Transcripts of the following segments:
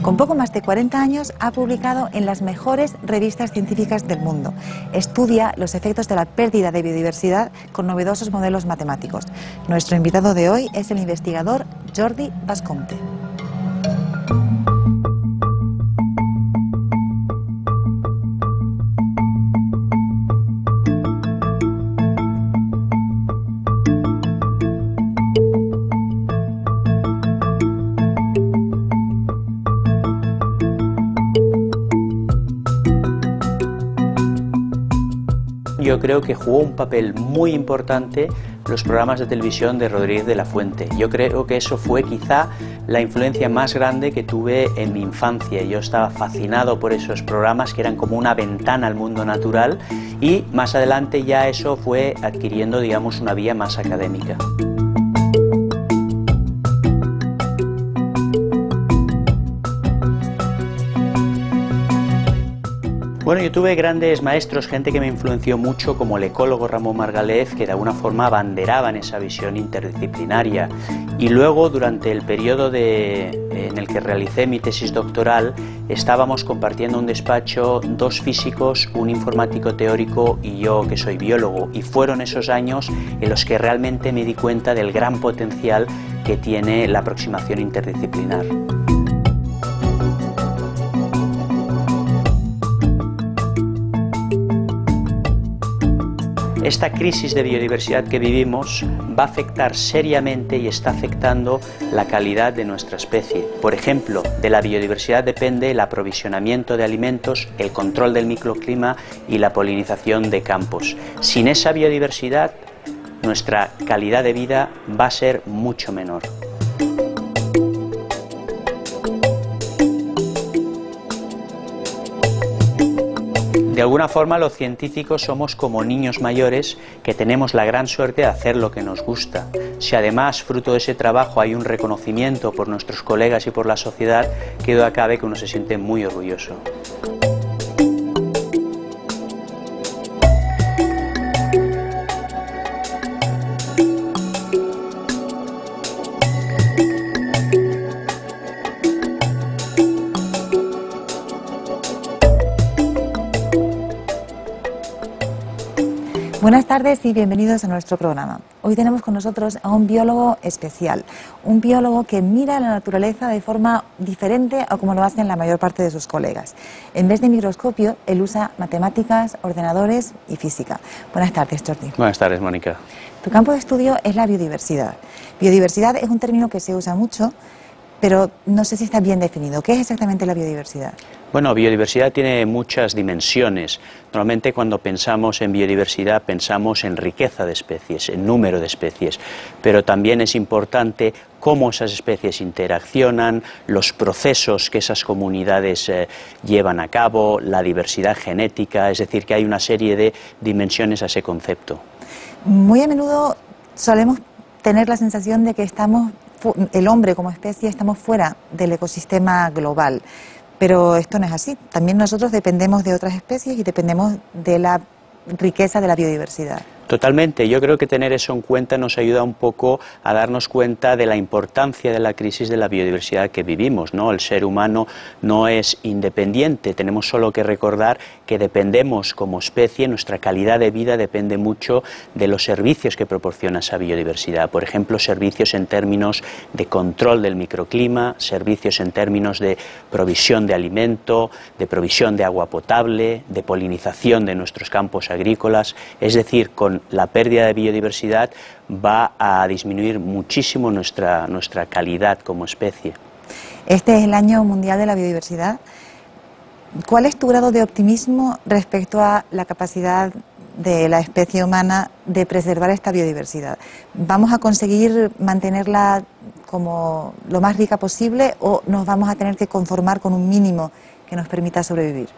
Con poco más de 40 años ha publicado en las mejores revistas científicas del mundo. Estudia los efectos de la pérdida de biodiversidad con novedosos modelos matemáticos. Nuestro invitado de hoy es el investigador Jordi Bascompte. Yo creo que jugó un papel muy importante los programas de televisión de Rodríguez de la Fuente. Yo creo que eso fue quizá la influencia más grande que tuve en mi infancia. Yo estaba fascinado por esos programas que eran como una ventana al mundo natural, y más adelante ya eso fue adquiriendo, digamos, una vía más académica. Bueno, yo tuve grandes maestros, gente que me influenció mucho, como el ecólogo Ramón Margalef, que de alguna forma abanderaban esa visión interdisciplinaria. Y luego, durante el periodo en el que realicé mi tesis doctoral, estábamos compartiendo un despacho dos físicos, un informático teórico y yo, que soy biólogo. Y fueron esos años en los que realmente me di cuenta del gran potencial que tiene la aproximación interdisciplinar. Esta crisis de biodiversidad que vivimos va a afectar seriamente y está afectando la calidad de nuestra especie. Por ejemplo, de la biodiversidad depende el aprovisionamiento de alimentos, el control del microclima y la polinización de campos. Sin esa biodiversidad, nuestra calidad de vida va a ser mucho menor. De alguna forma, los científicos somos como niños mayores que tenemos la gran suerte de hacer lo que nos gusta. Si además, fruto de ese trabajo, hay un reconocimiento por nuestros colegas y por la sociedad, que duda cabe que uno se siente muy orgulloso. Buenas tardes y bienvenidos a nuestro programa. Hoy tenemos con nosotros a un biólogo especial, un biólogo que mira la naturaleza de forma diferente a como lo hacen la mayor parte de sus colegas. En vez de microscopio, él usa matemáticas, ordenadores y física. Buenas tardes, Jordi. Buenas tardes, Mónica. Tu campo de estudio es la biodiversidad. Biodiversidad es un término que se usa mucho, pero no sé si está bien definido. ¿Qué es exactamente la biodiversidad? Bueno, biodiversidad tiene muchas dimensiones. Normalmente cuando pensamos en biodiversidad pensamos en riqueza de especies, en número de especies, pero también es importante cómo esas especies interaccionan, los procesos que esas comunidades llevan a cabo, la diversidad genética, es decir, que hay una serie de dimensiones a ese concepto. Muy a menudo solemos tener la sensación de que el hombre como especie estamos fuera del ecosistema global. Pero esto no es así. También nosotros dependemos de otras especies y dependemos de la riqueza de la biodiversidad. Totalmente. Yo creo que tener eso en cuenta nos ayuda un poco a darnos cuenta de la importancia de la crisis de la biodiversidad que vivimos, ¿no? El ser humano no es independiente. Tenemos solo que recordar que dependemos como especie, nuestra calidad de vida depende mucho de los servicios que proporciona esa biodiversidad. Por ejemplo, servicios en términos de control del microclima, servicios en términos de provisión de alimento, de provisión de agua potable, de polinización de nuestros campos agrícolas. Es decir, con la pérdida de biodiversidad va a disminuir muchísimo nuestra calidad como especie. Este es el Año Mundial de la Biodiversidad. ¿Cuál es tu grado de optimismo respecto a la capacidad de la especie humana de preservar esta biodiversidad? ¿Vamos a conseguir mantenerla como lo más rica posible o nos vamos a tener que conformar con un mínimo que nos permita sobrevivir?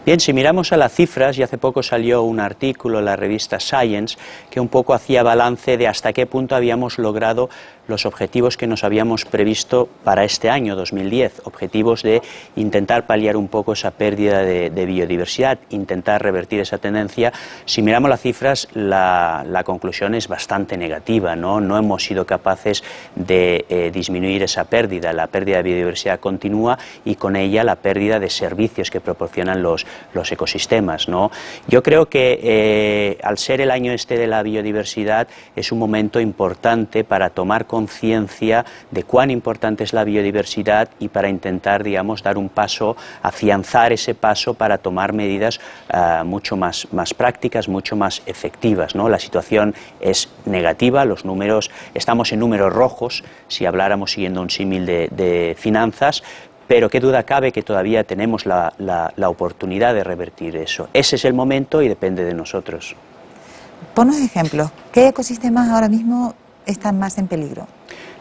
Bien, si miramos a las cifras, y hace poco salió un artículo en la revista Science que un poco hacía balance de hasta qué punto habíamos logrado los objetivos que nos habíamos previsto para este año 2010, objetivos de intentar paliar un poco esa pérdida de biodiversidad, intentar revertir esa tendencia. Si miramos las cifras, la conclusión es bastante negativa, ¿no? No hemos sido capaces de disminuir esa pérdida. La pérdida de biodiversidad continúa y con ella la pérdida de servicios que proporcionan los ecosistemas, ¿no? Yo creo que al ser el año este de la biodiversidad es un momento importante para tomar conciencia de cuán importante es la biodiversidad y para intentar, digamos, dar un paso, afianzar ese paso para tomar medidas mucho más prácticas, mucho más efectivas, ¿no? La situación es negativa, los números, estamos en números rojos, si habláramos siguiendo un símil de finanzas, pero qué duda cabe que todavía tenemos la oportunidad de revertir eso. Ese es el momento y depende de nosotros. Ponos ejemplos. ¿Qué ecosistemas ahora mismo están más en peligro?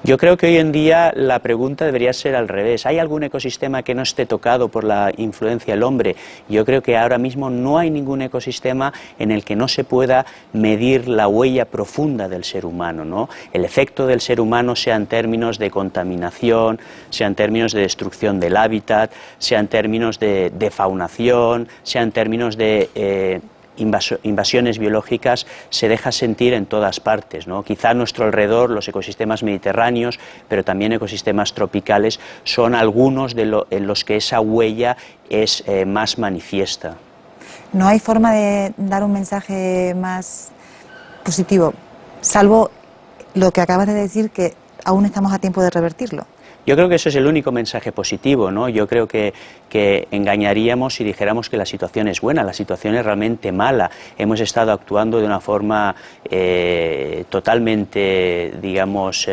Yo creo que hoy en día la pregunta debería ser al revés. ¿Hay algún ecosistema que no esté tocado por la influencia del hombre? Yo creo que ahora mismo no hay ningún ecosistema en el que no se pueda medir la huella profunda del ser humano, ¿no? El efecto del ser humano, sea en términos de contaminación, sea en términos de destrucción del hábitat, sea en términos de defaunación, sea en términos de invasiones biológicas, se deja sentir en todas partes, ¿no? Quizá a nuestro alrededor los ecosistemas mediterráneos, pero también ecosistemas tropicales, son algunos en los que esa huella es más manifiesta. No hay forma de dar un mensaje más positivo, salvo lo que acabas de decir, que aún estamos a tiempo de revertirlo. Yo creo que eso es el único mensaje positivo, ¿no? Yo creo que engañaríamos si dijéramos que la situación es buena, la situación es realmente mala. Hemos estado actuando de una forma totalmente, digamos,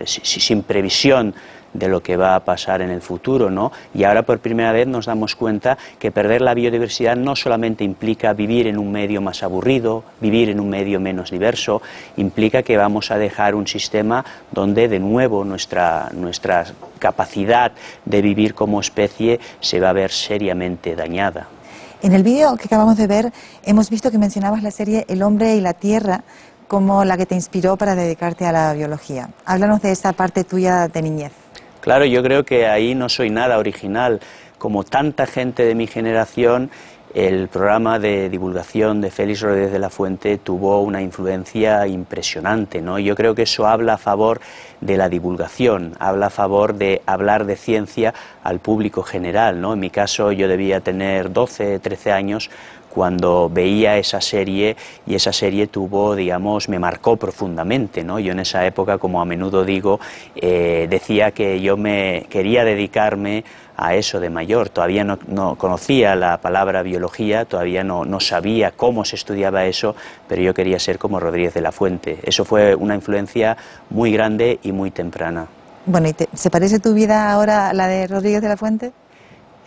sin previsión de lo que va a pasar en el futuro, ¿no? Y ahora por primera vez nos damos cuenta que perder la biodiversidad no solamente implica vivir en un medio más aburrido, vivir en un medio menos diverso, implica que vamos a dejar un sistema donde de nuevo nuestra capacidad de vivir como especie se va a ver seriamente dañada. En el vídeo que acabamos de ver hemos visto que mencionabas la serie El hombre y la tierra como la que te inspiró para dedicarte a la biología. Háblanos de esa parte tuya de niñez. Claro, yo creo que ahí no soy nada original. Como tanta gente de mi generación, el programa de divulgación de Félix Rodríguez de la Fuente tuvo una influencia impresionante, ¿no? Yo creo que eso habla a favor de la divulgación, habla a favor de hablar de ciencia al público general, ¿no? En mi caso yo debía tener 12, 13 años cuando veía esa serie, y esa serie tuvo, digamos, me marcó profundamente, ¿no? Yo en esa época, como a menudo digo, decía que yo me quería dedicarme a eso de mayor. Todavía no conocía la palabra biología, todavía no sabía cómo se estudiaba eso, pero yo quería ser como Rodríguez de la Fuente. Eso fue una influencia muy grande y muy temprana. Bueno, ¿y se parece tu vida ahora a la de Rodríguez de la Fuente?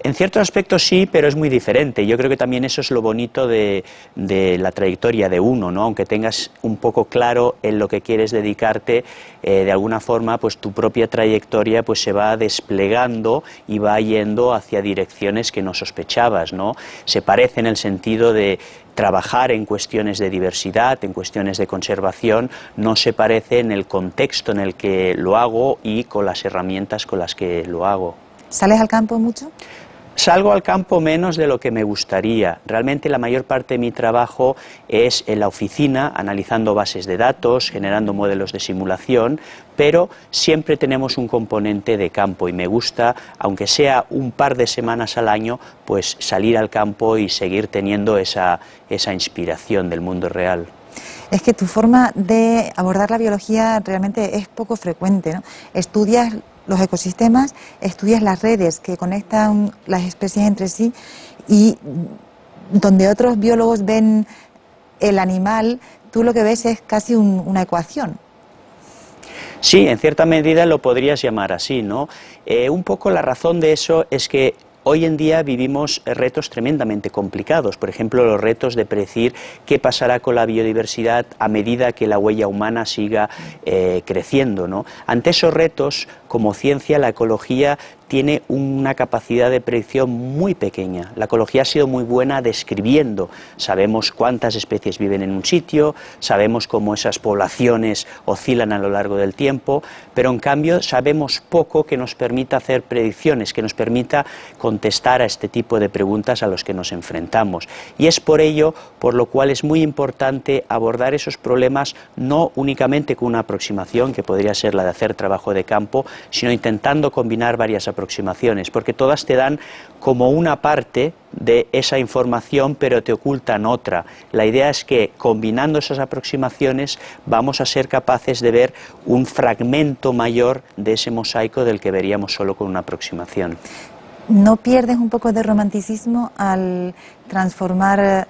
En ciertos aspectos sí, pero es muy diferente. Yo creo que también eso es lo bonito de la trayectoria de uno, ¿no? Aunque tengas un poco claro en lo que quieres dedicarte, de alguna forma, pues tu propia trayectoria pues se va desplegando y va yendo hacia direcciones que no sospechabas, ¿no? Se parece en el sentido de trabajar en cuestiones de diversidad, en cuestiones de conservación, no se parece en el contexto en el que lo hago y con las herramientas con las que lo hago. ¿Sales al campo mucho? Salgo al campo menos de lo que me gustaría. Realmente la mayor parte de mi trabajo es en la oficina, analizando bases de datos, generando modelos de simulación, pero siempre tenemos un componente de campo y me gusta, aunque sea un par de semanas al año, pues salir al campo y seguir teniendo esa inspiración del mundo real. Es que tu forma de abordar la biología realmente es poco frecuente, ¿no? Estudias los ecosistemas, estudias las redes que conectan las especies entre sí, y donde otros biólogos ven el animal, tú lo que ves es casi una ecuación. Sí, en cierta medida lo podrías llamar así, ¿no? Un poco la razón de eso es que hoy en día vivimos retos tremendamente complicados, por ejemplo, los retos de predecir qué pasará con la biodiversidad a medida que la huella humana siga creciendo, ¿no? Ante esos retos, como ciencia, la ecología tiene una capacidad de predicción muy pequeña. La ecología ha sido muy buena describiendo, sabemos cuántas especies viven en un sitio, sabemos cómo esas poblaciones oscilan a lo largo del tiempo, pero en cambio sabemos poco que nos permita hacer predicciones, que nos permita contestar a este tipo de preguntas a los que nos enfrentamos. Y es por ello por lo cual es muy importante abordar esos problemas no únicamente con una aproximación, que podría ser la de hacer trabajo de campo, sino intentando combinar varias aproximaciones, porque todas te dan como una parte de esa información, pero te ocultan otra. La idea es que combinando esas aproximaciones vamos a ser capaces de ver un fragmento mayor de ese mosaico del que veríamos solo con una aproximación. ¿No pierdes un poco de romanticismo al transformar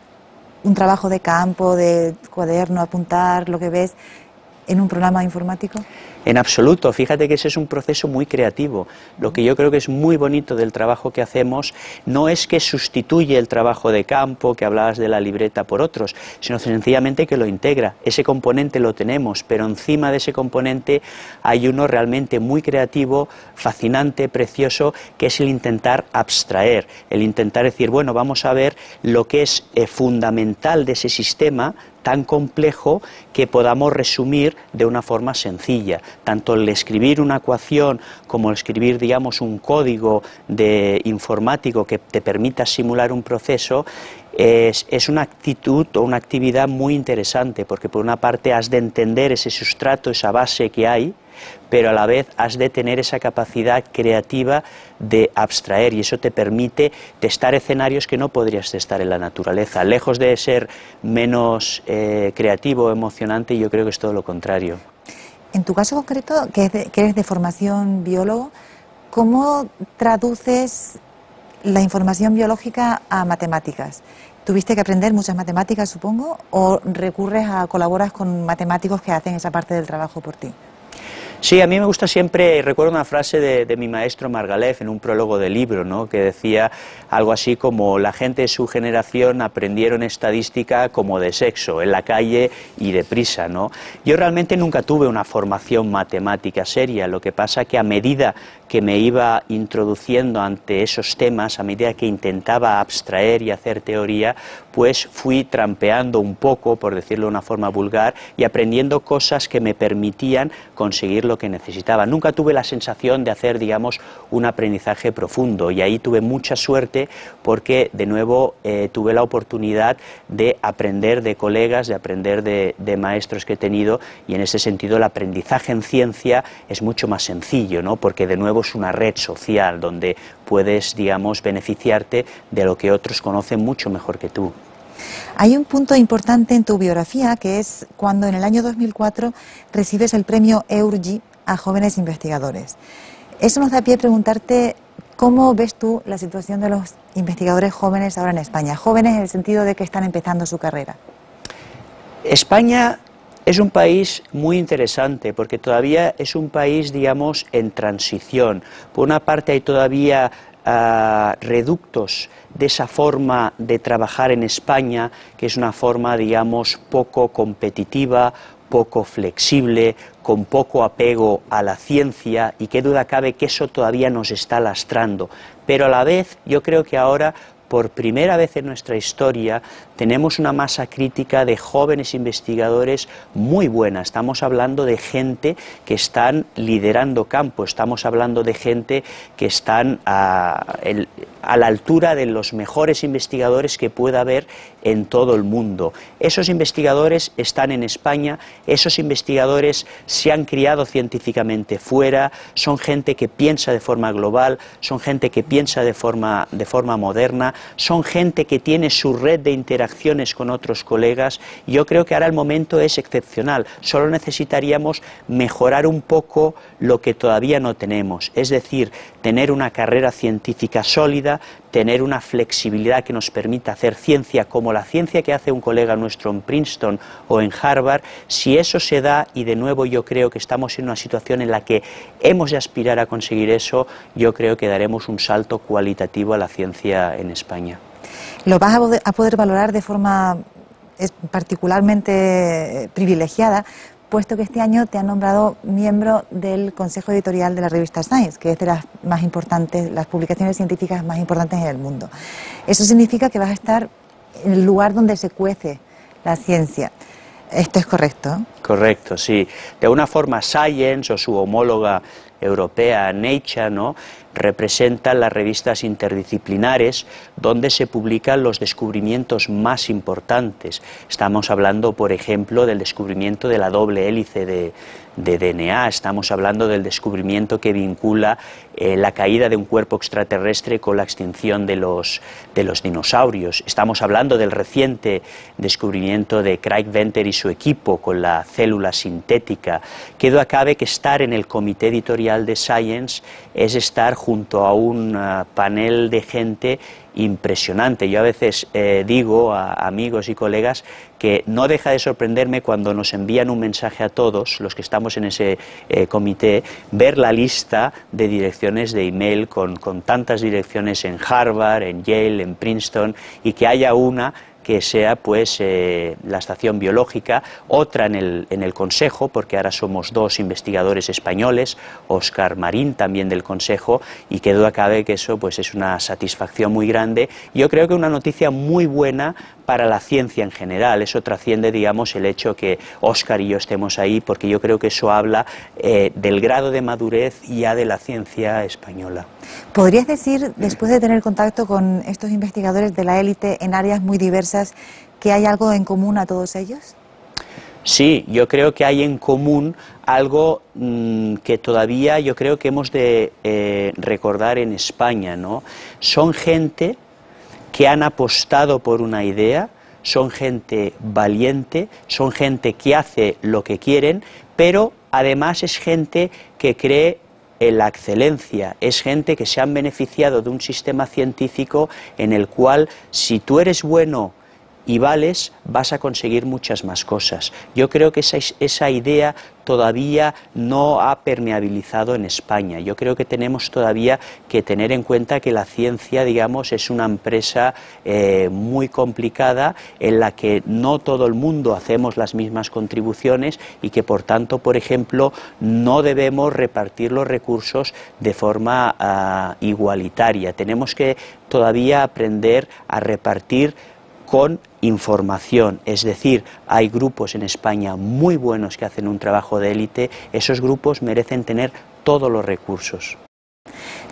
un trabajo de campo, de cuaderno, apuntar lo que ves, en un programa informático? En absoluto, fíjate que ese es un proceso muy creativo. Lo que yo creo que es muy bonito del trabajo que hacemos no es que sustituye el trabajo de campo, que hablabas de la libreta, por otros, sino sencillamente que lo integra. Ese componente lo tenemos, pero encima de ese componente hay uno realmente muy creativo, fascinante, precioso, que es el intentar abstraer, el intentar decir, bueno, vamos a ver lo que es fundamental de ese sistema tan complejo que podamos resumir de una forma sencilla. Tanto el escribir una ecuación como el escribir, digamos, un código informático que te permita simular un proceso es una actitud o una actividad muy interesante, porque por una parte has de entender ese sustrato, esa base que hay, pero a la vez has de tener esa capacidad creativa de abstraer, y eso te permite testar escenarios que no podrías testar en la naturaleza. Lejos de ser menos creativo o emocionante, yo creo que es todo lo contrario. En tu caso concreto, que eres de formación biólogo, ¿cómo traduces la información biológica a matemáticas? ¿Tuviste que aprender muchas matemáticas, supongo, o colaboras con matemáticos que hacen esa parte del trabajo por ti? Sí, a mí me gusta siempre, recuerdo una frase de mi maestro Margalef en un prólogo del libro, ¿no?, que decía algo así como: la gente de su generación aprendieron estadística como de sexo, en la calle y deprisa, ¿no? Yo realmente nunca tuve una formación matemática seria, lo que pasa que a medida que me iba introduciendo ante esos temas, a medida que intentaba abstraer y hacer teoría, pues fui trampeando un poco, por decirlo de una forma vulgar, y aprendiendo cosas que me permitían conseguir lo que necesitaba. Nunca tuve la sensación de hacer, digamos, un aprendizaje profundo, y ahí tuve mucha suerte porque, de nuevo, tuve la oportunidad de aprender de colegas, de aprender de maestros que he tenido, y en ese sentido el aprendizaje en ciencia es mucho más sencillo, ¿no?, porque de nuevo es una red social donde puedes, digamos, beneficiarte de lo que otros conocen mucho mejor que tú. Hay un punto importante en tu biografía, que es cuando en el año 2004 recibes el premio EURGI a jóvenes investigadores. Eso nos da pie a preguntarte cómo ves tú la situación de los investigadores jóvenes ahora en España, jóvenes en el sentido de que están empezando su carrera. España es un país muy interesante porque todavía es un país, digamos, en transición. Por una parte hay todavía reductos de esa forma de trabajar en España, que es una forma, digamos, poco competitiva, poco flexible, con poco apego a la ciencia, y qué duda cabe que eso todavía nos está lastrando. Pero a la vez yo creo que ahora, por primera vez en nuestra historia, tenemos una masa crítica de jóvenes investigadores muy buena. Estamos hablando de gente que están liderando campo, estamos hablando de gente que están a la altura de los mejores investigadores que pueda haber en todo el mundo. Esos investigadores están en España, esos investigadores se han criado científicamente fuera, son gente que piensa de forma global, son gente que piensa de forma moderna, son gente que tiene su red de interacciones con otros colegas. Yo creo que ahora el momento es excepcional, solo necesitaríamos mejorar un poco lo que todavía no tenemos, es decir, tener una carrera científica sólida, tener una flexibilidad que nos permita hacer ciencia como la ciencia que hace un colega nuestro en Princeton o en Harvard. Si eso se da, y de nuevo yo creo que estamos en una situación en la que hemos de aspirar a conseguir eso, yo creo que daremos un salto cualitativo a la ciencia en España. Lo vas a poder valorar de forma particularmente privilegiada puesto que este año te han nombrado miembro del Consejo Editorial de la revista Science, que es de las más importantes, las publicaciones científicas más importantes en el mundo. Eso significa que vas a estar en el lugar donde se cuece la ciencia. ¿Esto es correcto? Correcto, sí. De una forma, Science o su homóloga europea, Nature, ¿no?, representan las revistas interdisciplinares donde se publican los descubrimientos más importantes. Estamos hablando, por ejemplo, del descubrimiento de la doble hélice de DNA, estamos hablando del descubrimiento que vincula la caída de un cuerpo extraterrestre con la extinción de los dinosaurios, estamos hablando del reciente descubrimiento de Craig Venter y su equipo con la célula sintética. Queda cabe que estar en el comité editorial de Science es estar junto a un panel de gente impresionante. Yo a veces digo a amigos y colegas que no deja de sorprenderme cuando nos envían un mensaje a todos los que estamos en ese comité, ver la lista de direcciones de email con tantas direcciones en Harvard, en Yale, en Princeton, y que haya una que sea pues la estación biológica, otra en el Consejo, porque ahora somos dos investigadores españoles, Óscar Marín también del Consejo, y que duda cabe que eso pues es una satisfacción muy grande. Yo creo que una noticia muy buena para la ciencia en general. Eso trasciende, digamos, el hecho que Óscar y yo estemos ahí, porque yo creo que eso habla del grado de madurez ya de la ciencia española. ¿Podrías decir, después de tener contacto con estos investigadores de la élite en áreas muy diversas, que hay algo en común a todos ellos? Sí, yo creo que hay en común algo que todavía yo creo que hemos de recordar en España, ¿no? Son gente que han apostado por una idea, son gente valiente, son gente que hace lo que quieren, pero además es gente que cree en la excelencia, es gente que se han beneficiado de un sistema científico en el cual si tú eres bueno y vales, vas a conseguir muchas más cosas. Yo creo que esa idea todavía no ha permeabilizado en España. Yo creo que tenemos todavía que tener en cuenta que la ciencia, digamos, es una empresa muy complicada en la que no todo el mundo hacemos las mismas contribuciones y que, por tanto, por ejemplo, no debemos repartir los recursos de forma igualitaria. Tenemos que todavía aprender a repartir con información, es decir, hay grupos en España muy buenos que hacen un trabajo de élite, esos grupos merecen tener todos los recursos.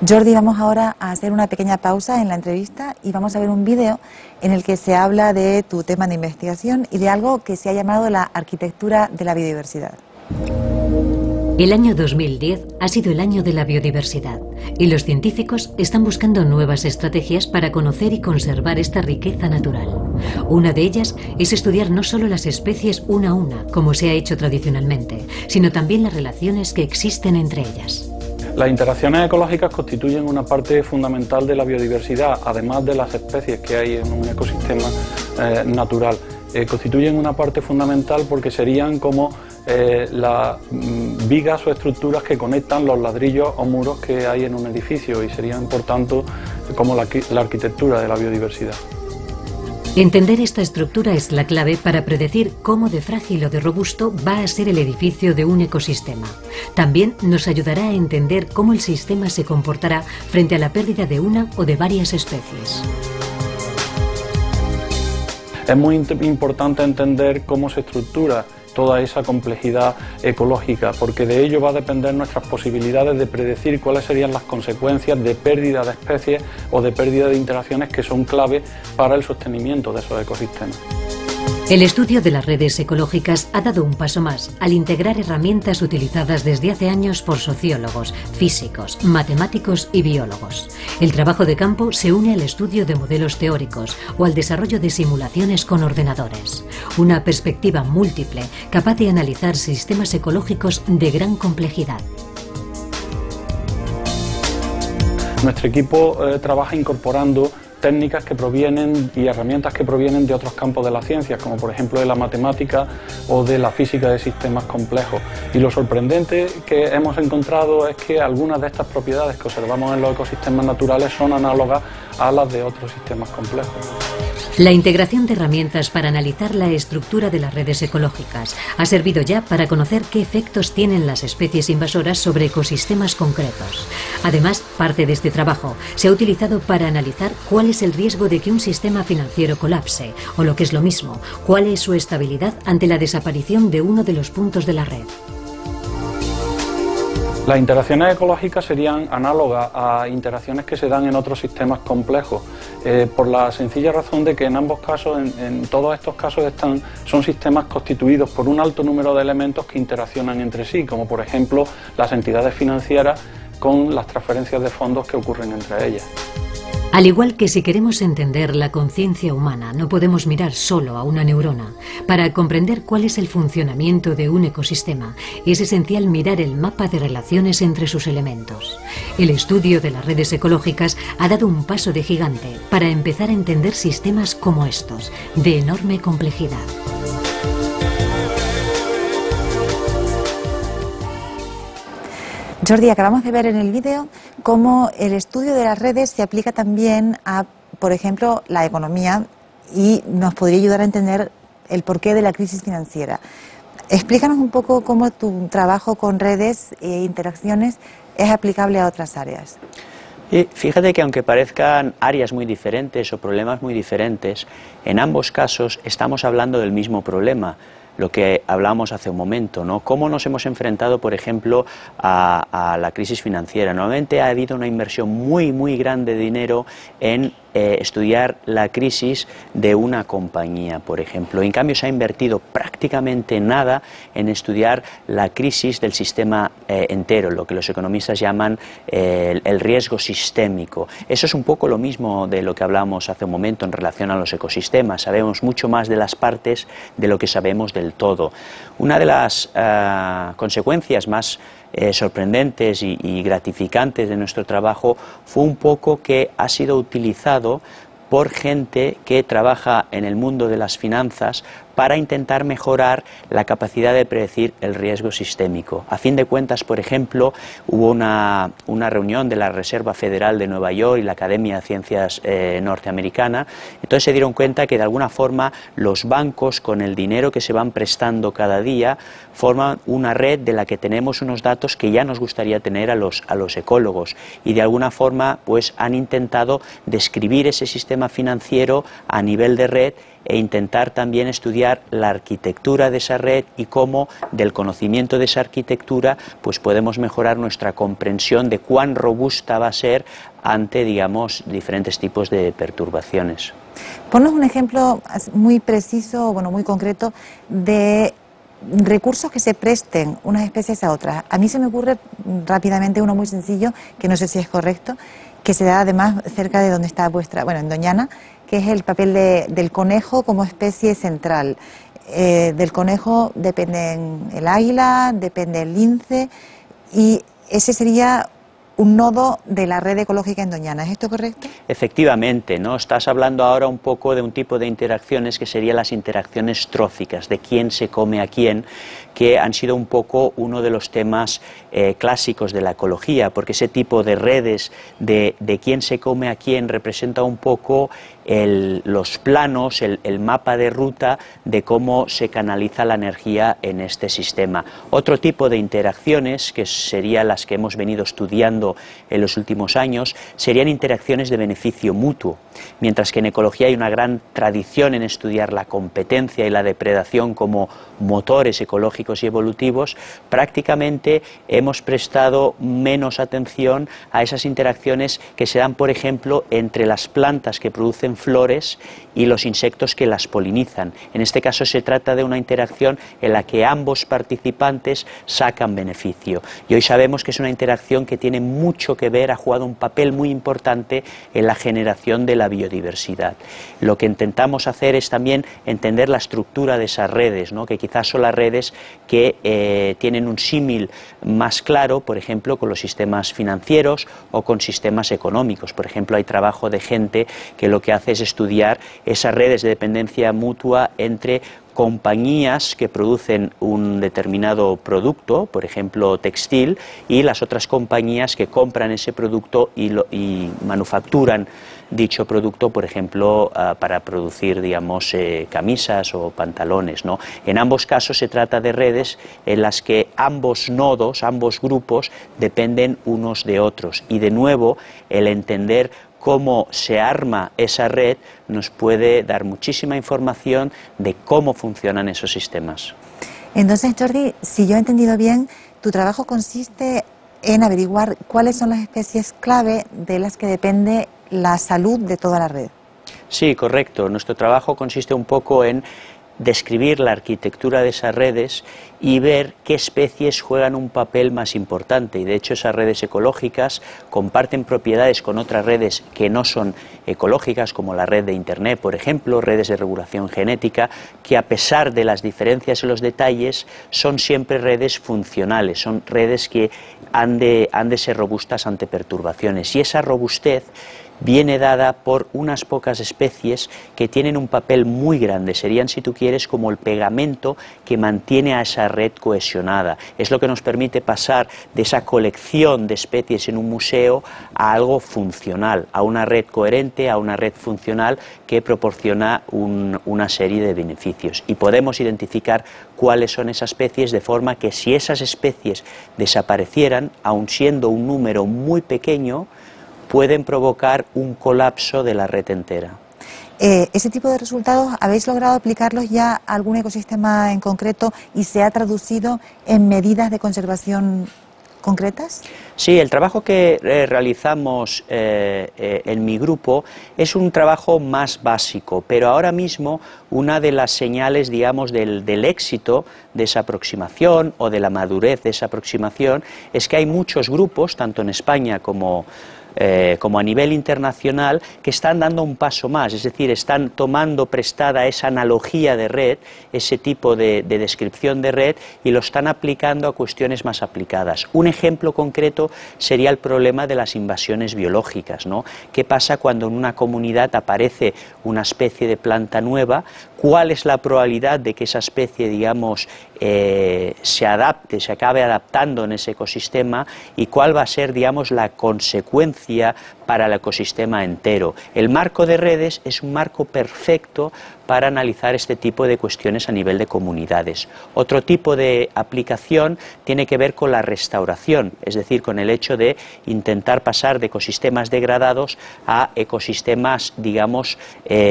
Jordi, vamos ahora a hacer una pequeña pausa en la entrevista y vamos a ver un vídeo en el que se habla de tu tema de investigación y de algo que se ha llamado la arquitectura de la biodiversidad. El año 2010 ha sido el año de la biodiversidad y los científicos están buscando nuevas estrategias para conocer y conservar esta riqueza natural. Una de ellas es estudiar no solo las especies una a una, como se ha hecho tradicionalmente, sino también las relaciones que existen entre ellas. Las interacciones ecológicas constituyen una parte fundamental de la biodiversidad, además de las especies que hay en un ecosistema natural. Constituyen una parte fundamental porque serían como las vigas o estructuras que conectan los ladrillos o muros que hay en un edificio y serían, por tanto, como la arquitectura de la biodiversidad. Entender esta estructura es la clave para predecir cómo de frágil o de robusto va a ser el edificio de un ecosistema. También nos ayudará a entender cómo el sistema se comportará frente a la pérdida de una o de varias especies. Es muy importante entender cómo se estructura toda esa complejidad ecológica, porque de ello va a depender nuestras posibilidades de predecir cuáles serían las consecuencias de pérdida de especies o de pérdida de interacciones que son clave para el sostenimiento de esos ecosistemas. El estudio de las redes ecológicas ha dado un paso más al integrar herramientas utilizadas desde hace años por sociólogos, físicos, matemáticos y biólogos. El trabajo de campo se une al estudio de modelos teóricos o al desarrollo de simulaciones con ordenadores. Una perspectiva múltiple capaz de analizar sistemas ecológicos de gran complejidad. Nuestro equipo trabaja incorporando técnicas que provienen y herramientas que provienen de otros campos de la ciencia, como por ejemplo de la matemática o de la física de sistemas complejos. Y lo sorprendente que hemos encontrado es que algunas de estas propiedades que observamos en los ecosistemas naturales son análogas a las de otros sistemas complejos. La integración de herramientas para analizar la estructura de las redes ecológicas ha servido ya para conocer qué efectos tienen las especies invasoras sobre ecosistemas concretos. Además, parte de este trabajo se ha utilizado para analizar cuál es el riesgo de que un sistema financiero colapse, o lo que es lo mismo, cuál es su estabilidad ante la desaparición de uno de los puntos de la red. Las interacciones ecológicas serían análogas a interacciones que se dan en otros sistemas complejos, por la sencilla razón de que en ambos casos, en todos estos casos, son sistemas constituidos por un alto número de elementos que interaccionan entre sí, como por ejemplo las entidades financieras con las transferencias de fondos que ocurren entre ellas. Al igual que si queremos entender la conciencia humana, no podemos mirar solo a una neurona. Para comprender cuál es el funcionamiento de un ecosistema, es esencial mirar el mapa de relaciones entre sus elementos. El estudio de las redes ecológicas ha dado un paso de gigante para empezar a entender sistemas como estos, de enorme complejidad. Jordi, acabamos de ver en el vídeo cómo el estudio de las redes se aplica también a, por ejemplo, la economía y nos podría ayudar a entender el porqué de la crisis financiera. Explícanos un poco cómo tu trabajo con redes e interacciones es aplicable a otras áreas. Y fíjate que aunque parezcan áreas muy diferentes o problemas muy diferentes, en ambos casos estamos hablando del mismo problema. Lo que hablábamos hace un momento, ¿no? Cómo nos hemos enfrentado, por ejemplo, a la crisis financiera. Normalmente ha habido una inversión muy grande de dinero en estudiar la crisis de una compañía, por ejemplo. En cambio, se ha invertido prácticamente nada en estudiar la crisis del sistema entero, lo que los economistas llaman el riesgo sistémico. Eso es un poco lo mismo de lo que hablábamos hace un momento en relación a los ecosistemas. Sabemos mucho más de las partes de lo que sabemos del todo. Una de las consecuencias más sorprendentes y gratificantes de nuestro trabajo fue un poco que ha sido utilizado por gente que trabaja en el mundo de las finanzas para intentar mejorar la capacidad de predecir el riesgo sistémico. A fin de cuentas, por ejemplo, hubo una reunión de la Reserva Federal de Nueva York y la Academia de Ciencias norteamericana. Entonces se dieron cuenta que de alguna forma los bancos, con el dinero que se van prestando cada día, forman una red de la que tenemos unos datos que ya nos gustaría tener a los ecólogos, y de alguna forma pues han intentado describir ese sistema financiero a nivel de red e intentar también estudiar la arquitectura de esa red y cómo del conocimiento de esa arquitectura pues podemos mejorar nuestra comprensión de cuán robusta va a ser ante, digamos, diferentes tipos de perturbaciones. Ponnos un ejemplo muy preciso, bueno, muy concreto, de recursos que se presten unas especies a otras. A mí se me ocurre rápidamente uno muy sencillo, que no sé si es correcto, que se da además cerca de donde está vuestra, bueno, en Doñana, que es el papel del conejo como especie central. Del conejo dependen el águila, depende el lince, y ese sería un nodo de la red ecológica en Doñana. ¿Es esto correcto? Efectivamente, ¿no? Estás hablando ahora un poco de un tipo de interacciones que serían las interacciones tróficas, de quién se come a quién, que han sido un poco uno de los temas clásicos de la ecología, porque ese tipo de redes de quién se come a quién representa un poco los planos, el mapa de ruta de cómo se canaliza la energía en este sistema. Otro tipo de interacciones, que serían las que hemos venido estudiando en los últimos años, serían interacciones de beneficio mutuo. Mientras que en ecología hay una gran tradición en estudiar la competencia y la depredación como motores ecológicos y evolutivos, prácticamente hemos prestado menos atención a esas interacciones que se dan, por ejemplo, entre las plantas que producen flores y los insectos que las polinizan. En este caso se trata de una interacción en la que ambos participantes sacan beneficio. Y hoy sabemos que es una interacción que tiene mucho que ver, ha jugado un papel muy importante en la generación de la biodiversidad. Lo que intentamos hacer es también entender la estructura de esas redes, ¿no? Que quizás son las redes que tienen un símil más claro, por ejemplo, con los sistemas financieros o con sistemas económicos. Por ejemplo, hay trabajo de gente que lo que hace hace es estudiar esas redes de dependencia mutua entre compañías que producen un determinado producto, por ejemplo textil, y las otras compañías que compran ese producto y manufacturan dicho producto, por ejemplo, para producir, digamos, camisas o pantalones, ¿no? En ambos casos se trata de redes en las que ambos nodos, ambos grupos, dependen unos de otros. Y de nuevo, el entender cómo se arma esa red nos puede dar muchísima información de cómo funcionan esos sistemas. Entonces, Jordi, si yo he entendido bien, tu trabajo consiste en averiguar cuáles son las especies clave de las que depende la salud de toda la red. Sí, correcto. Nuestro trabajo consiste un poco en describir la arquitectura de esas redes y ver qué especies juegan un papel más importante. Y de hecho esas redes ecológicas comparten propiedades con otras redes que no son ecológicas, como la red de Internet, por ejemplo, redes de regulación genética, que a pesar de las diferencias en los detalles son siempre redes funcionales, son redes que han de ser robustas ante perturbaciones. Y esa robustez viene dada por unas pocas especies que tienen un papel muy grande, serían, si tú quieres, como el pegamento que mantiene a esa red cohesionada. Es lo que nos permite pasar de esa colección de especies en un museo a algo funcional, a una red coherente, a una red funcional que proporciona una serie de beneficios. Y podemos identificar cuáles son esas especies, de forma que si esas especies desaparecieran, aun siendo un número muy pequeño, pueden provocar un colapso de la red entera. ¿Ese tipo de resultados habéis logrado aplicarlos ya a algún ecosistema en concreto y se ha traducido en medidas de conservación concretas? Sí, el trabajo que realizamos en mi grupo es un trabajo más básico, pero ahora mismo una de las señales, digamos, del éxito de esa aproximación o de la madurez de esa aproximación es que hay muchos grupos, tanto en España como a nivel internacional, que están dando un paso más, es decir, están tomando prestada esa analogía de red, ese tipo de descripción de red, y lo están aplicando a cuestiones más aplicadas. Un ejemplo concreto sería el problema de las invasiones biológicas, ¿no? ¿Qué pasa cuando en una comunidad aparece una especie de planta nueva? ¿Cuál es la probabilidad de que esa especie, digamos, se adapte, se acabe adaptando en ese ecosistema? ¿Y cuál va a ser, digamos, la consecuencia para el ecosistema entero? El marco de redes es un marco perfecto para analizar este tipo de cuestiones a nivel de comunidades. Otro tipo de aplicación tiene que ver con la restauración, es decir, con el hecho de intentar pasar de ecosistemas degradados a ecosistemas, digamos,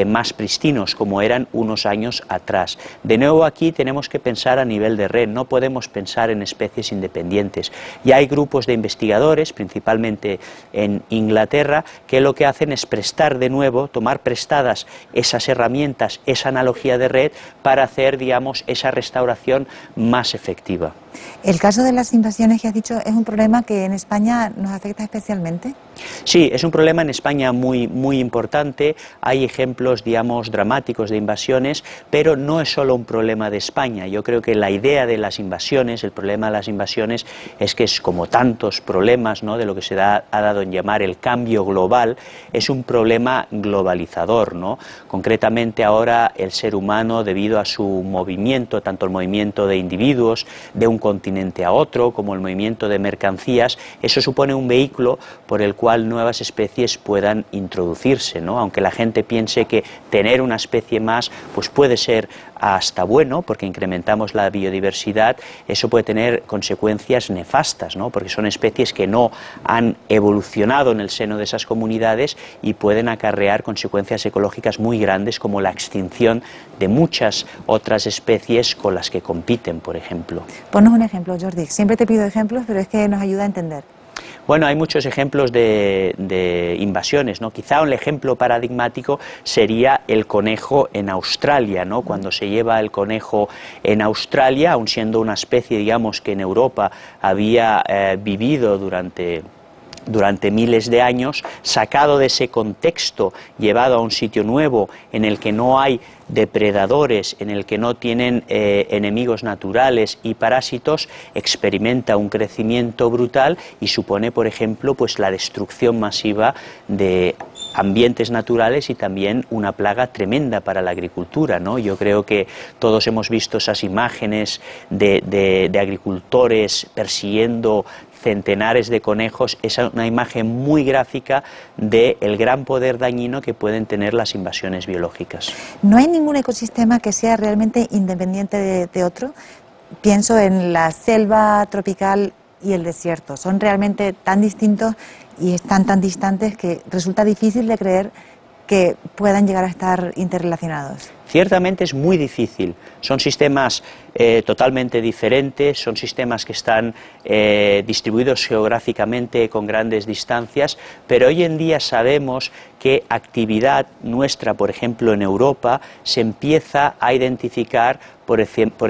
más pristinos, como eran unos años atrás. De nuevo, aquí tenemos que pensar a nivel de red, no podemos pensar en especies independientes. Y hay grupos de investigadores, principalmente en Inglaterra, que lo que hacen es prestar de nuevo, tomar prestadas esas herramientas, esa analogía de red, para hacer, digamos, esa restauración más efectiva. ¿El caso de las invasiones que has dicho es un problema que en España nos afecta especialmente? Sí, es un problema en España muy importante. Hay ejemplos, digamos, dramáticos de invasiones, pero no es solo un problema de España. Yo creo que la idea de las invasiones, el problema de las invasiones, es que es como tantos problemas, ¿no?, de lo que se ha dado en llamar el cambio global, es un problema globalizador, ¿no? Concretamente ahora el ser humano, debido a su movimiento, tanto el movimiento de individuos de un continente a otro, como el movimiento de mercancías, eso supone un vehículo por el cual nuevas especies puedan introducirse, ¿no? Aunque la gente piense que tener una especie más pues puede ser hasta bueno, porque incrementamos la biodiversidad, eso puede tener consecuencias nefastas, ¿no? Porque son especies que no han evolucionado en el seno de esas comunidades y pueden acarrear consecuencias ecológicas muy grandes, como la extinción de muchas otras especies con las que compiten, por ejemplo. Ponnos un ejemplo, Jordi. Siempre te pido ejemplos, pero es que nos ayuda a entender. Bueno, hay muchos ejemplos de invasiones, ¿no? Quizá un ejemplo paradigmático sería el conejo en Australia, ¿no? Cuando se lleva el conejo en Australia, aun siendo una especie, digamos, que en Europa había vivido durante miles de años, sacado de ese contexto, llevado a un sitio nuevo en el que no hay depredadores, en el que no tienen enemigos naturales y parásitos, experimenta un crecimiento brutal y supone, por ejemplo, pues la destrucción masiva de ambientes naturales y también una plaga tremenda para la agricultura, ¿no? Yo creo que todos hemos visto esas imágenes de agricultores persiguiendo centenares de conejos. Es una imagen muy gráfica del gran poder dañino que pueden tener las invasiones biológicas. ¿No hay ningún ecosistema que sea realmente independiente de otro? Pienso en la selva tropical y el desierto. Son realmente tan distintos y están tan distantes que resulta difícil de creer que puedan llegar a estar interrelacionados. Ciertamente es muy difícil, son sistemas totalmente diferentes, son sistemas que están distribuidos geográficamente con grandes distancias, pero hoy en día sabemos que actividad nuestra, por ejemplo en Europa, se empieza a identificar, por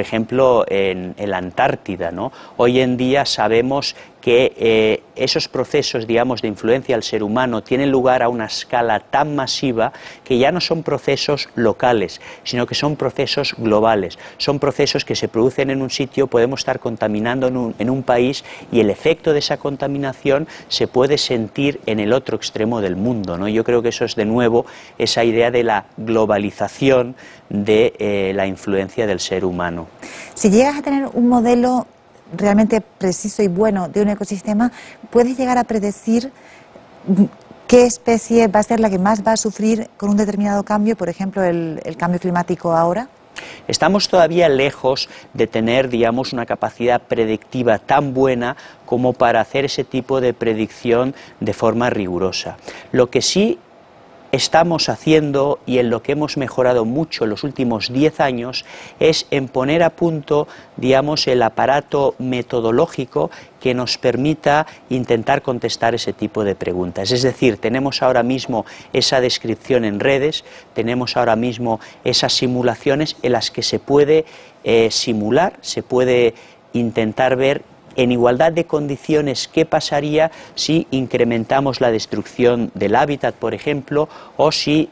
ejemplo en la Antártida, ¿no? Hoy en día sabemos que esos procesos, digamos, de influencia al ser humano tienen lugar a una escala tan masiva que ya no son procesos locales, sino que son procesos globales, son procesos que se producen en un sitio, podemos estar contaminando en un país y el efecto de esa contaminación se puede sentir en el otro extremo del mundo, ¿no? Yo creo que eso es de nuevo esa idea de la globalización de la influencia del ser humano. Si llegas a tener un modelo realmente preciso y bueno de un ecosistema, ¿puedes llegar a predecir qué especie va a ser la que más va a sufrir con un determinado cambio, por ejemplo el cambio climático ahora? Estamos todavía lejos de tener, digamos, una capacidad predictiva tan buena como para hacer ese tipo de predicción de forma rigurosa. Lo que sí estamos haciendo y en lo que hemos mejorado mucho en los últimos 10 años es en poner a punto, digamos, el aparato metodológico que nos permita intentar contestar ese tipo de preguntas. Es decir, tenemos ahora mismo esa descripción en redes, tenemos ahora mismo esas simulaciones en las que se puede simular, se puede intentar ver en igualdad de condiciones qué pasaría si incrementamos la destrucción del hábitat, por ejemplo, o si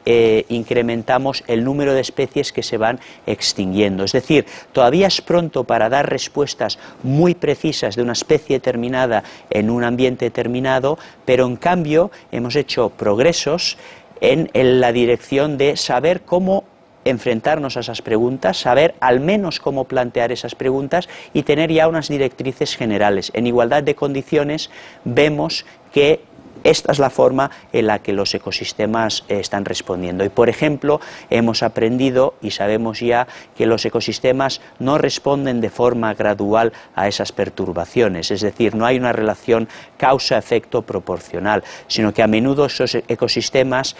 incrementamos el número de especies que se van extinguiendo. Es decir, todavía es pronto para dar respuestas muy precisas de una especie determinada en un ambiente determinado, pero en cambio hemos hecho progresos en la dirección de saber cómo enfrentarnos a esas preguntas, saber al menos cómo plantear esas preguntas y tener ya unas directrices generales. En igualdad de condiciones vemos que esta es la forma en la que los ecosistemas están respondiendo. Y, por ejemplo, hemos aprendido y sabemos ya que los ecosistemas no responden de forma gradual a esas perturbaciones. Es decir, no hay una relación causa-efecto proporcional, sino que a menudo esos ecosistemas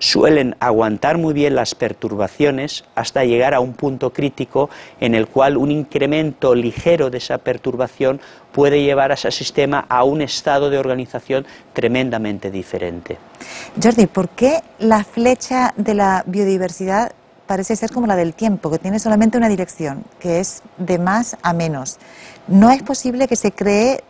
suelen aguantar muy bien las perturbaciones hasta llegar a un punto crítico en el cual un incremento ligero de esa perturbación puede llevar a ese sistema a un estado de organización tremendamente diferente. Jordi, ¿por qué la flecha de la biodiversidad parece ser como la del tiempo, que tiene solamente una dirección, que es de más a menos? ¿No es posible que se creen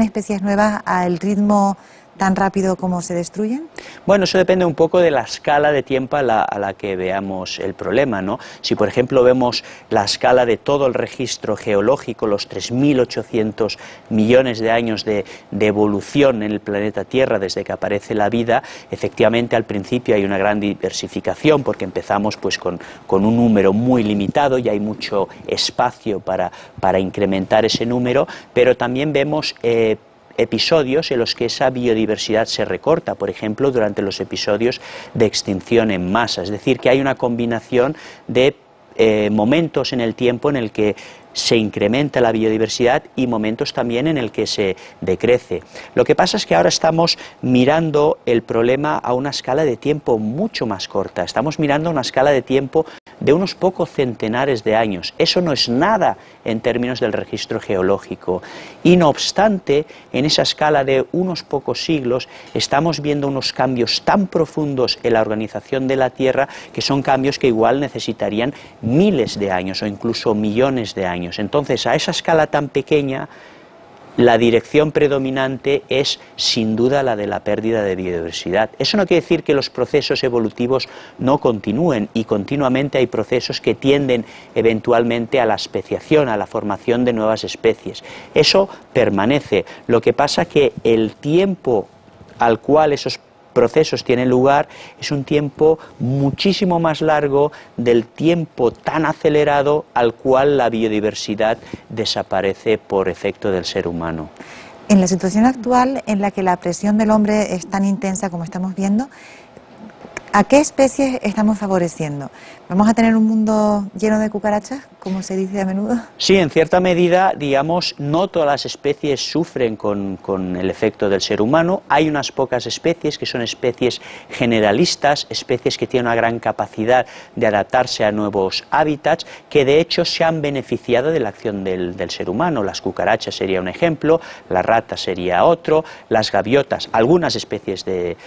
especies nuevas al ritmo tan rápido como se destruyen? Bueno, eso depende un poco de la escala de tiempo a la que veamos el problema, ¿no? Si, por ejemplo, vemos la escala de todo el registro geológico, los 3.800 millones de años de evolución en el planeta Tierra desde que aparece la vida, efectivamente al principio hay una gran diversificación porque empezamos pues con un número muy limitado y hay mucho espacio para incrementar ese número, pero también vemos episodios en los que esa biodiversidad se recorta, por ejemplo, durante los episodios de extinción en masa. Es decir, que hay una combinación de momentos en el tiempo en el que se incrementa la biodiversidad y momentos también en el que se decrece. Lo que pasa es que ahora estamos mirando el problema a una escala de tiempo mucho más corta. Estamos mirando una escala de tiempo de unos pocos centenares de años. Eso no es nada en términos del registro geológico. Y no obstante, en esa escala de unos pocos siglos, estamos viendo unos cambios tan profundos en la organización de la Tierra que son cambios que igual necesitarían miles de años o incluso millones de años. Entonces, a esa escala tan pequeña, la dirección predominante es sin duda la de la pérdida de biodiversidad. Eso no quiere decir que los procesos evolutivos no continúen y continuamente hay procesos que tienden eventualmente a la especiación, a la formación de nuevas especies. Eso permanece. Lo que pasa que el tiempo al cual esos procesos tienen lugar, es un tiempo muchísimo más largo del tiempo tan acelerado al cual la biodiversidad desaparece por efecto del ser humano. En la situación actual en la que la presión del hombre es tan intensa como estamos viendo, ¿a qué especies estamos favoreciendo? ¿Vamos a tener un mundo lleno de cucarachas, como se dice a menudo? Sí, en cierta medida, digamos, no todas las especies sufren con el efecto del ser humano. Hay unas pocas especies que son especies generalistas, especies que tienen una gran capacidad de adaptarse a nuevos hábitats, que de hecho se han beneficiado de la acción del ser humano. Las cucarachas sería un ejemplo, las ratas sería otro, las gaviotas, algunas especies de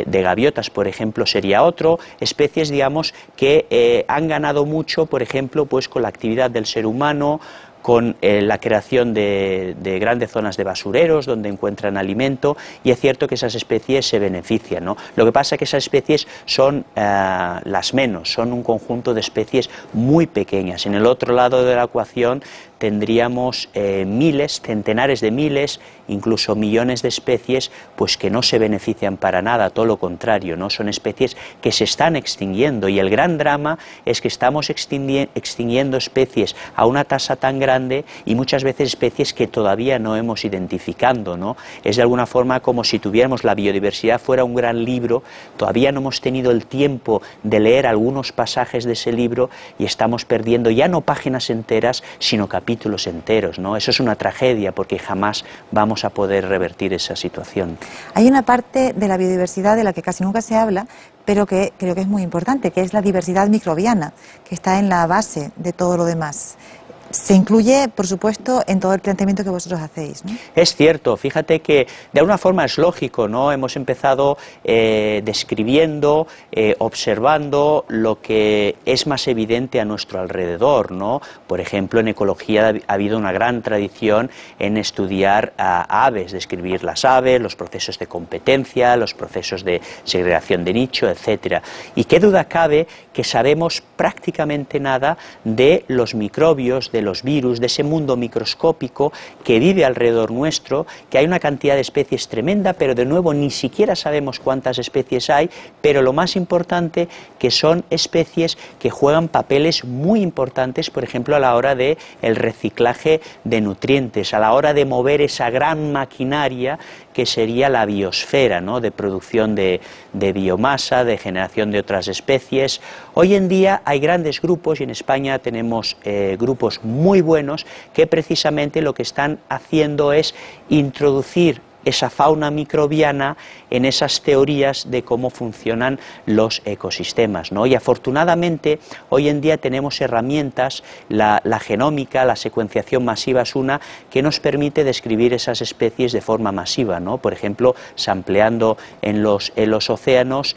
gaviotas, por ejemplo, sería otro, especies, digamos, que han ganado mucho, por ejemplo, pues con la actividad del ser humano, con la creación de grandes zonas de basureros donde encuentran alimento, y es cierto que esas especies se benefician, ¿no? Lo que pasa es que esas especies son las menos, son un conjunto de especies muy pequeñas. En el otro lado de la ecuación tendríamos miles, centenares de miles, incluso millones de especies pues que no se benefician para nada, todo lo contrario, ¿no? Son especies que se están extinguiendo, y el gran drama es que estamos extinguiendo especies a una tasa tan grande, y muchas veces especies que todavía no hemos identificado, ¿no? Es de alguna forma como si tuviéramos la biodiversidad fuera un gran libro, todavía no hemos tenido el tiempo de leer algunos pasajes de ese libro y estamos perdiendo ya no páginas enteras, sino capítulos enteros, ¿no? Eso es una tragedia porque jamás vamos a poder revertir esa situación. Hay una parte de la biodiversidad de la que casi nunca se habla, pero que creo que es muy importante, que es la diversidad microbiana, que está en la base de todo lo demás. Se incluye, por supuesto, en todo el planteamiento que vosotros hacéis, ¿no? Es cierto, fíjate que de alguna forma es lógico, ¿no? Hemos empezado describiendo, observando lo que es más evidente a nuestro alrededor, ¿no? Por ejemplo, en ecología ha habido una gran tradición en estudiar a aves, describir las aves, los procesos de competencia, los procesos de segregación de nicho, etcétera. Y qué duda cabe que sabemos prácticamente nada de los microbios, de los virus, de ese mundo microscópico que vive alrededor nuestro, que hay una cantidad de especies tremenda, pero de nuevo ni siquiera sabemos cuántas especies hay, pero lo más importante que son especies que juegan papeles muy importantes, por ejemplo, a la hora de el reciclaje de nutrientes, a la hora de mover esa gran maquinaria que sería la biosfera, ¿no? De producción de biomasa, de generación de otras especies. Hoy en día hay grandes grupos, y en España tenemos grupos muy buenos que precisamente lo que están haciendo es introducir esa fauna microbiana en esas teorías de cómo funcionan los ecosistemas, ¿no? Y afortunadamente hoy en día tenemos herramientas, la genómica, la secuenciación masiva es una que nos permite describir esas especies de forma masiva, ¿no? Por ejemplo, sampleando en los océanos,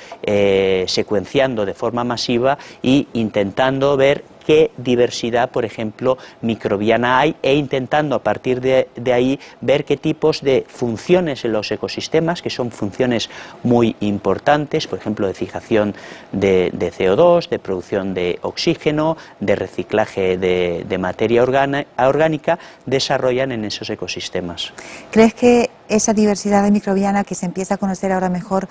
secuenciando de forma masiva e intentando ver qué diversidad, por ejemplo, microbiana hay, e intentando a partir de ahí ver qué tipos de funciones en los ecosistemas, que son funciones muy importantes, por ejemplo, de fijación de CO2, de producción de oxígeno, de reciclaje de materia orgánica, desarrollan en esos ecosistemas. ¿Crees que esa diversidad microbiana que se empieza a conocer ahora mejor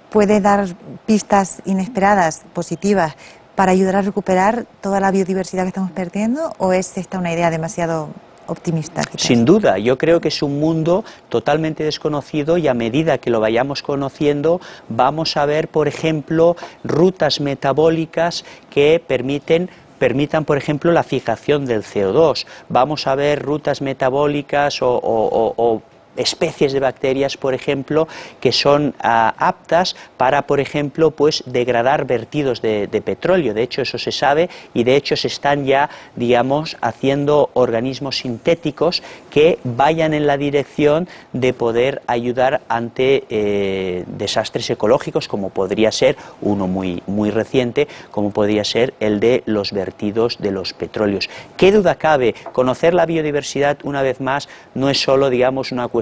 puede dar pistas inesperadas, positivas, para ayudar a recuperar toda la biodiversidad que estamos perdiendo, o es esta una idea demasiado optimista? Quizás? Sin duda, yo creo que es un mundo totalmente desconocido, y a medida que lo vayamos conociendo vamos a ver, por ejemplo, rutas metabólicas que permitan, por ejemplo, la fijación del CO2. Vamos a ver rutas metabólicas o especies de bacterias, por ejemplo, que son aptas para, por ejemplo, pues degradar vertidos de petróleo. De hecho, eso se sabe, y de hecho se están ya, digamos, haciendo organismos sintéticos que vayan en la dirección de poder ayudar ante desastres ecológicos, como podría ser uno muy reciente, como podría ser el de los vertidos de los petróleos. ¿Qué duda cabe? Conocer la biodiversidad, una vez más, no es solo, digamos, una cuestión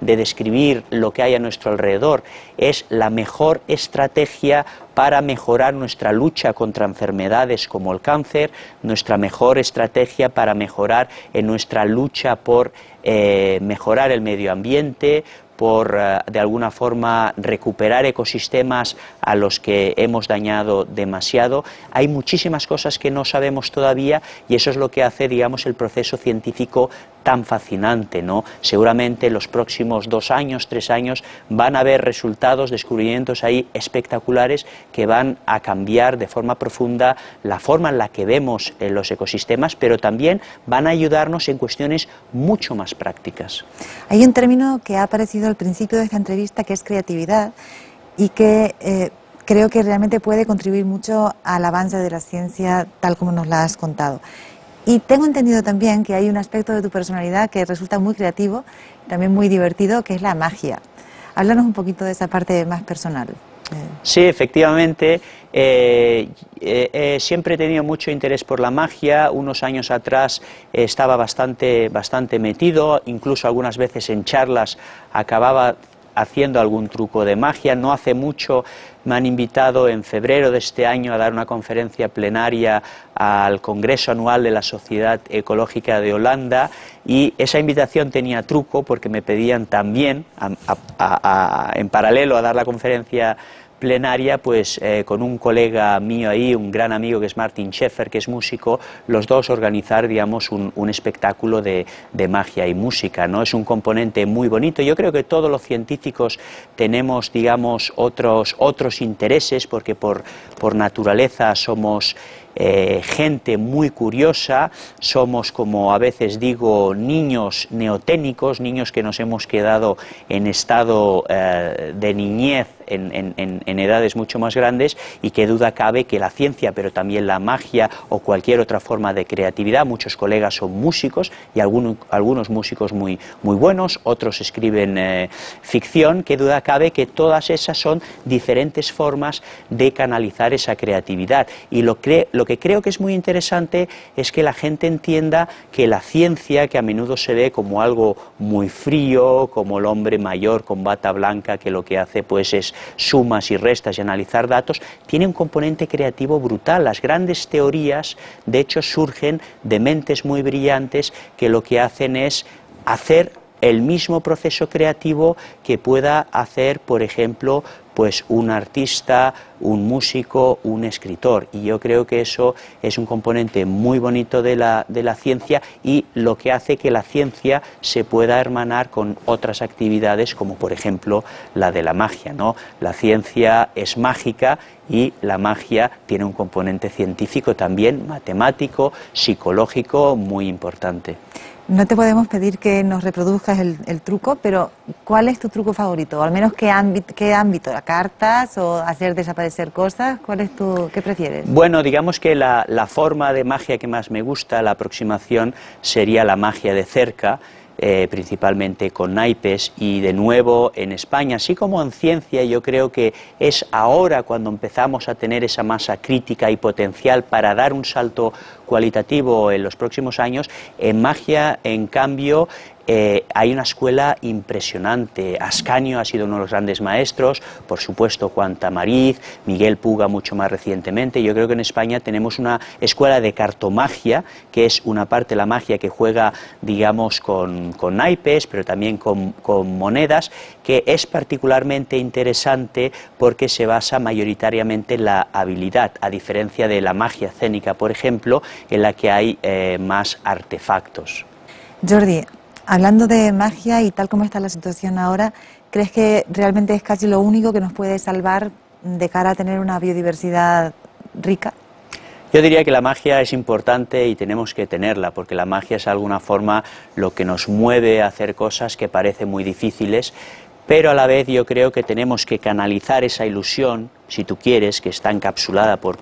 de describir lo que hay a nuestro alrededor, es la mejor estrategia para mejorar nuestra lucha contra enfermedades como el cáncer, nuestra mejor estrategia para mejorar en nuestra lucha por mejorar el medio ambiente, por de alguna forma recuperar ecosistemas a los que hemos dañado demasiado. Hay muchísimas cosas que no sabemos todavía y eso es lo que hace, digamos, el proceso científico tan fascinante, ¿no? Seguramente en los próximos 2 años, 3 años van a haber resultados, descubrimientos ahí espectaculares que van a cambiar de forma profunda la forma en la que vemos los ecosistemas, pero también van a ayudarnos en cuestiones mucho más prácticas. Hay un término que ha aparecido al principio de esta entrevista que es creatividad y que creo que realmente puede contribuir mucho al avance de la ciencia tal como nos la has contado. Y tengo entendido también que hay un aspecto de tu personalidad que resulta muy creativo, también muy divertido, que es la magia. Háblanos un poquito de esa parte más personal. Sí, efectivamente, siempre he tenido mucho interés por la magia. Unos años atrás estaba bastante metido, incluso algunas veces en charlas acababa haciendo algún truco de magia. No hace mucho me han invitado en febrero de este año a dar una conferencia plenaria al Congreso Anual de la Sociedad Ecológica de Holanda y esa invitación tenía truco porque me pedían también, en paralelo a dar la conferencia plenaria, pues con un colega mío ahí, un gran amigo que es Martin Scheffer, que es músico, los dos organizar, digamos, un espectáculo de magia y música, ¿no? Es un componente muy bonito. Yo creo que todos los científicos tenemos, digamos, otros intereses, porque por naturaleza somos gente muy curiosa, somos, como a veces digo, niños neoténicos, niños que nos hemos quedado en estado de niñez en edades mucho más grandes, y qué duda cabe que la ciencia, pero también la magia o cualquier otra forma de creatividad, muchos colegas son músicos y algunos músicos muy buenos, otros escriben ficción, qué duda cabe que todas esas son diferentes formas de canalizar esa creatividad. Y lo que creo que es muy interesante es que la gente entienda que la ciencia, que a menudo se ve como algo muy frío, como el hombre mayor con bata blanca que lo que hace pues es sumas y restas y analizar datos, tiene un componente creativo brutal. Las grandes teorías, de hecho, surgen de mentes muy brillantes que lo que hacen es hacer el mismo proceso creativo que pueda hacer, por ejemplo, pues un artista, un músico, un escritor. Y yo creo que eso es un componente muy bonito de la ciencia y lo que hace que la ciencia se pueda hermanar con otras actividades, como por ejemplo la de la magia, ¿no? La ciencia es mágica y la magia tiene un componente científico también, matemático, psicológico, muy importante. No te podemos pedir que nos reproduzcas el truco, pero ¿cuál es tu truco favorito? O al menos ¿qué ámbito? ¿Cartas o hacer desaparecer cosas? ¿Qué prefieres? Bueno, digamos que la forma de magia que más me gusta, la aproximación, sería la magia de cerca, principalmente con naipes, y de nuevo en España, así como en ciencia, yo creo que es ahora cuando empezamos a tener esa masa crítica y potencial para dar un salto cualitativo en los próximos años. En magia, en cambio, hay una escuela impresionante. Ascanio ha sido uno de los grandes maestros, por supuesto Juan Tamariz, Miguel Puga mucho más recientemente. Yo creo que en España tenemos una escuela de cartomagia, que es una parte de la magia que juega, digamos, con naipes, pero también con monedas, que es particularmente interesante porque se basa mayoritariamente en la habilidad, a diferencia de la magia escénica, por ejemplo, en la que hay más artefactos. Jordi, hablando de magia y tal como está la situación ahora, ¿crees que realmente es casi lo único que nos puede salvar de cara a tener una biodiversidad rica? Yo diría que la magia es importante y tenemos que tenerla, porque la magia es de alguna forma lo que nos mueve a hacer cosas que parecen muy difíciles, pero a la vez yo creo que tenemos que canalizar esa ilusión, si tú quieres, que está encapsulada por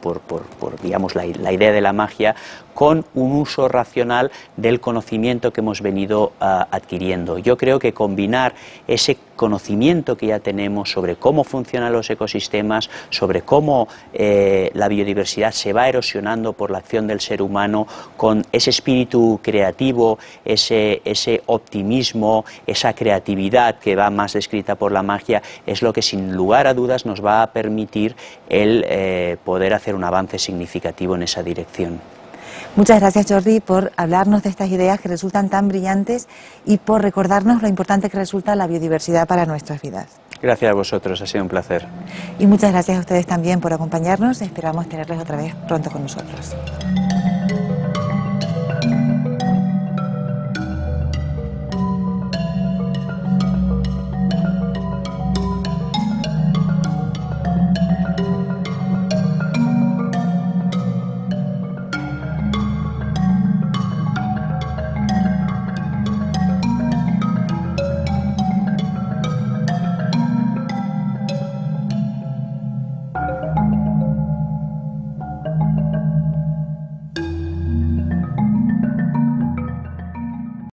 digamos, la idea de la magia, con un uso racional del conocimiento que hemos venido adquiriendo. Yo creo que combinar ese conocimiento que ya tenemos sobre cómo funcionan los ecosistemas, sobre cómo la biodiversidad se va erosionando por la acción del ser humano, con ese espíritu creativo, ese optimismo, esa creatividad que va más descrita por la magia, es lo que sin lugar a dudas nos va a permitir el poder hacer un avance significativo en esa dirección. Muchas gracias, Jordi, por hablarnos de estas ideas que resultan tan brillantes y por recordarnos lo importante que resulta la biodiversidad para nuestras vidas. Gracias a vosotros, ha sido un placer. Y muchas gracias a ustedes también por acompañarnos. Esperamos tenerles otra vez pronto con nosotros.